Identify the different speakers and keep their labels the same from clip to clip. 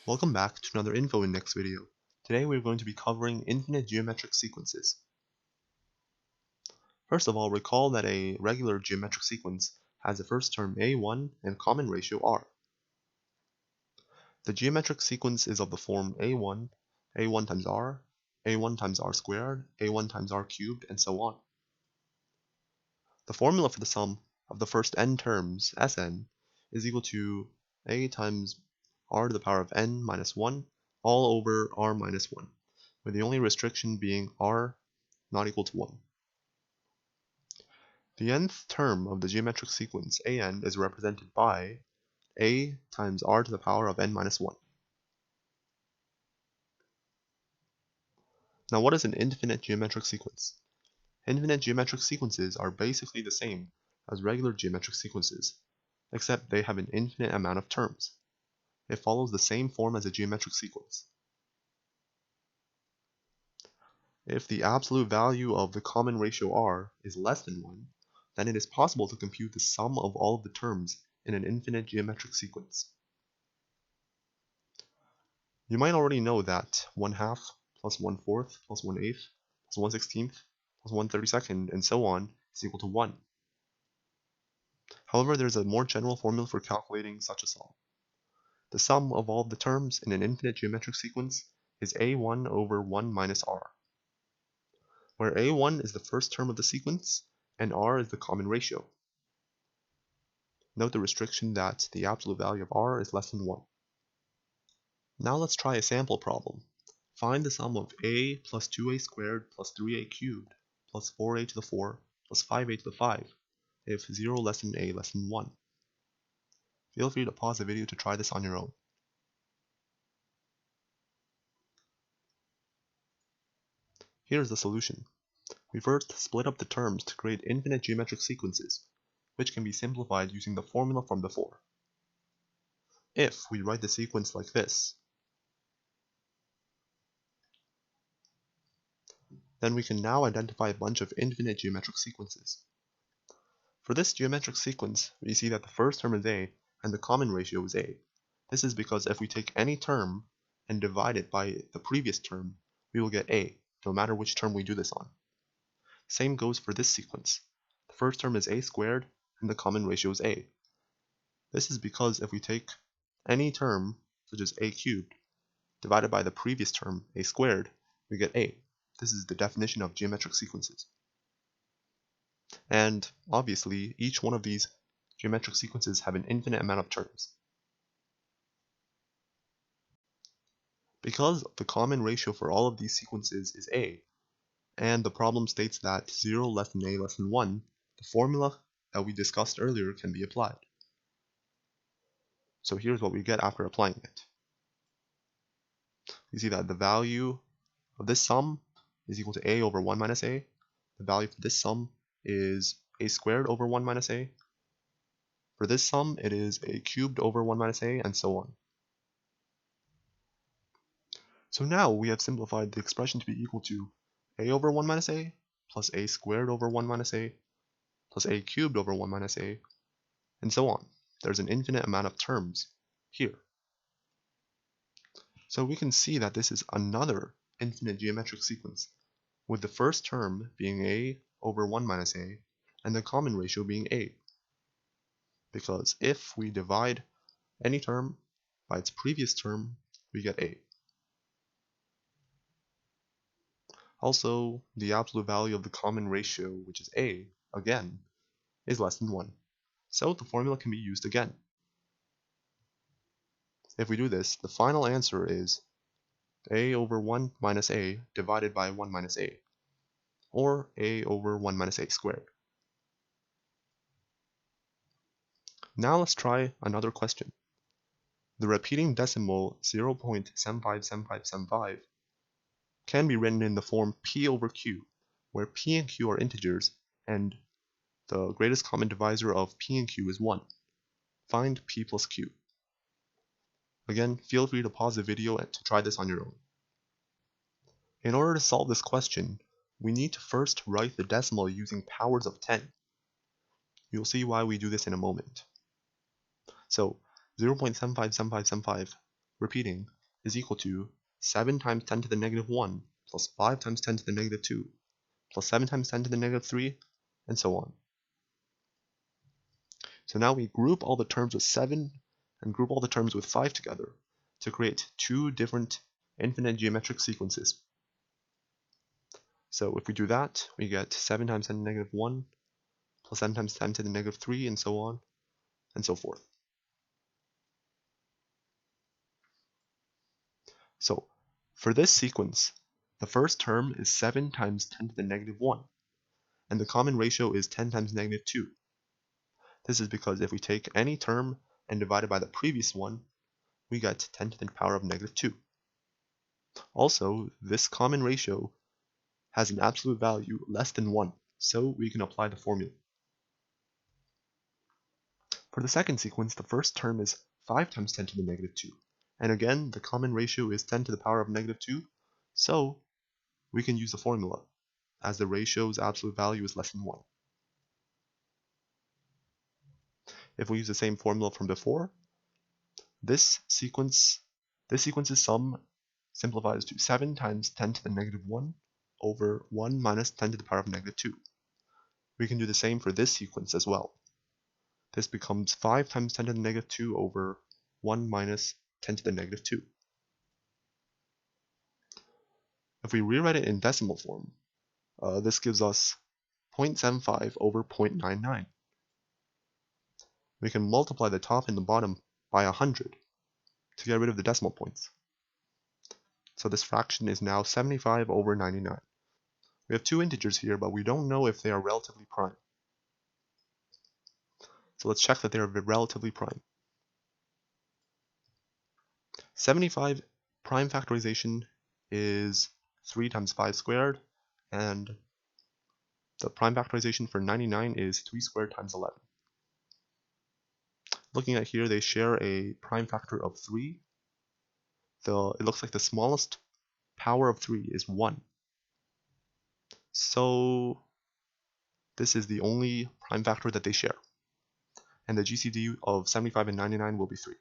Speaker 1: Welcome back to another Info Index video. Today we're going to be covering infinite geometric sequences. First of all, recall that a regular geometric sequence has a first term a1 and common ratio r. The geometric sequence is of the form a1 times r, a1 times r squared, a1 times r cubed, and so on. The formula for the sum of the first n terms, Sn, is equal to a times r to the power of n minus 1 all over r minus 1, with the only restriction being r not equal to 1. The nth term of the geometric sequence an is represented by a times r to the power of n minus 1. Now what is an infinite geometric sequence? Infinite geometric sequences are basically the same as regular geometric sequences, except they have an infinite amount of terms. It follows the same form as a geometric sequence. If the absolute value of the common ratio r is less than 1, then it is possible to compute the sum of all of the terms in an infinite geometric sequence. You might already know that 1/2 plus 1/4 plus 1/8 plus 1/16 plus 1/32 and so on is equal to 1. However, there is a more general formula for calculating such a sum. The sum of all of the terms in an infinite geometric sequence is a1 over 1 minus r, where a1 is the first term of the sequence and r is the common ratio. Note the restriction that the absolute value of r is less than 1. Now let's try a sample problem. Find the sum of a plus 2a squared plus 3a cubed plus 4a to the 4 plus 5a to the 5 if 0 less than a less than 1. Feel free to pause the video to try this on your own. Here's the solution. We first split up the terms to create infinite geometric sequences, which can be simplified using the formula from before. If we write the sequence like this, then we can now identify a bunch of infinite geometric sequences. For this geometric sequence, we see that the first term is a and the common ratio is a. This is because if we take any term and divide it by the previous term, we will get a, no matter which term we do this on. Same goes for this sequence. The first term is a squared and the common ratio is a. This is because if we take any term, such as a cubed, divided by the previous term, a squared, we get a. This is the definition of geometric sequences. And obviously, each one of these geometric sequences have an infinite amount of terms. Because the common ratio for all of these sequences is a, and the problem states that 0 less than a less than 1, the formula that we discussed earlier can be applied. So here's what we get after applying it. You see that the value of this sum is equal to a over 1 minus a. The value for this sum is a squared over 1 minus a. For this sum, it is a cubed over 1 minus a, and so on. So now we have simplified the expression to be equal to a over 1 minus a plus a squared over 1 minus a plus a cubed over 1 minus a, and so on. There's an infinite amount of terms here. So we can see that this is another infinite geometric sequence, with the first term being a over 1 minus a and the common ratio being a. Because if we divide any term by its previous term, we get a. Also, the absolute value of the common ratio, which is a, again, is less than 1. So the formula can be used again. If we do this, the final answer is a over 1 minus a divided by 1 minus a, or a over 1 minus a squared. Now let's try another question. The repeating decimal 0.757575 can be written in the form p over q, where p and q are integers and the greatest common divisor of p and q is 1. Find p plus q. Again, feel free to pause the video to try this on your own. In order to solve this question, we need to first write the decimal using powers of 10. You'll see why we do this in a moment. So 0.757575, repeating, is equal to 7 times 10 to the negative 1 plus 5 times 10 to the negative 2 plus 7 times 10 to the negative 3, and so on. So now we group all the terms with 7 and group all the terms with 5 together to create two different infinite geometric sequences. So if we do that, we get 7 times 10 to the negative 1 plus 7 times 10 to the negative 3, and so on and so forth. So for this sequence, the first term is 7 times 10 to the negative 1, and the common ratio is 10 times negative 2. This is because if we take any term and divide it by the previous one, we get 10 to the power of negative 2. Also, this common ratio has an absolute value less than 1, so we can apply the formula. For the second sequence, the first term is 5 times 10 to the negative 2, and again, the common ratio is 10 to the power of negative 2, so we can use the formula, as the ratio's absolute value is less than 1. If we use the same formula from before, this sequence's sum simplifies to 7 times 10 to the negative 1 over 1 minus 10 to the power of negative 2. We can do the same for this sequence as well. This becomes 5 times 10 to the negative 2 over 1 minus 10 to the negative 2. If we rewrite it in decimal form, this gives us 0.75 over 0.99. We can multiply the top and the bottom by 100 to get rid of the decimal points. So this fraction is now 75 over 99. We have two integers here, but we don't know if they are relatively prime. So let's check that they are relatively prime. 75 prime factorization is 3 times 5 squared, and the prime factorization for 99 is 3 squared times 11. Looking at here, they share a prime factor of 3. It looks like the smallest power of 3 is 1. So this is the only prime factor that they share. And the GCD of 75 and 99 will be 3.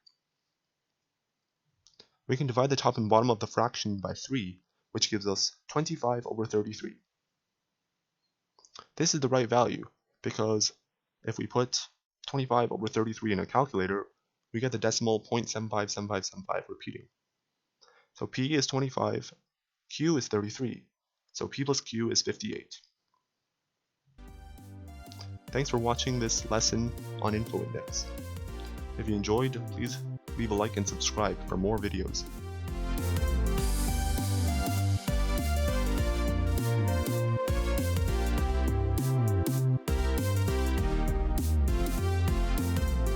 Speaker 1: We can divide the top and bottom of the fraction by 3, which gives us 25 over 33. This is the right value, because if we put 25 over 33 in a calculator, we get the decimal 0.757575 repeating. So P is 25, Q is 33, so P plus Q is 58. Thanks for watching this lesson on info index. If you enjoyed, please leave a like and subscribe for more videos.